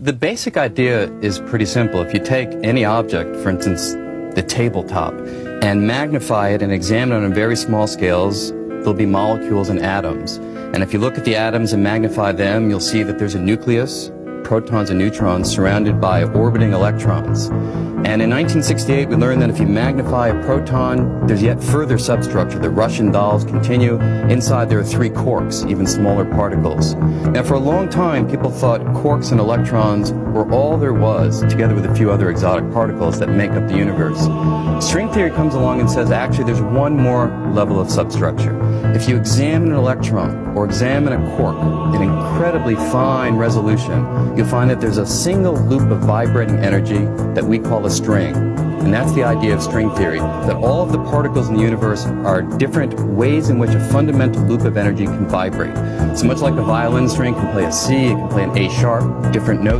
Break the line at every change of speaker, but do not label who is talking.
The basic idea is pretty simple. If you take any object, for instance, the tabletop, and magnify it and examine it on very small scales, there'll be molecules and atoms. And if you look at the atoms and magnify them, you'll see that there's a nucleus, protons and neutrons, surrounded by orbiting electrons. And in 1968, we learned that if you magnify a proton, there's yet further substructure. The Russian dolls continue. Inside there are 3 quarks, even smaller particles. Now, for a long time, people thought quarks and electrons were all there was, together with a few other exotic particles that make up the universe. String theory comes along and says, actually, there's one more level of substructure. If you examine an electron or examine a quark in incredibly fine resolution, you'll find that there's a single loop of vibrating energy that we call a string. And that's the idea of string theory, that all of the particles in the universe are different ways in which a fundamental loop of energy can vibrate. So much like a violin string can play a C, it can play an A sharp, different notes.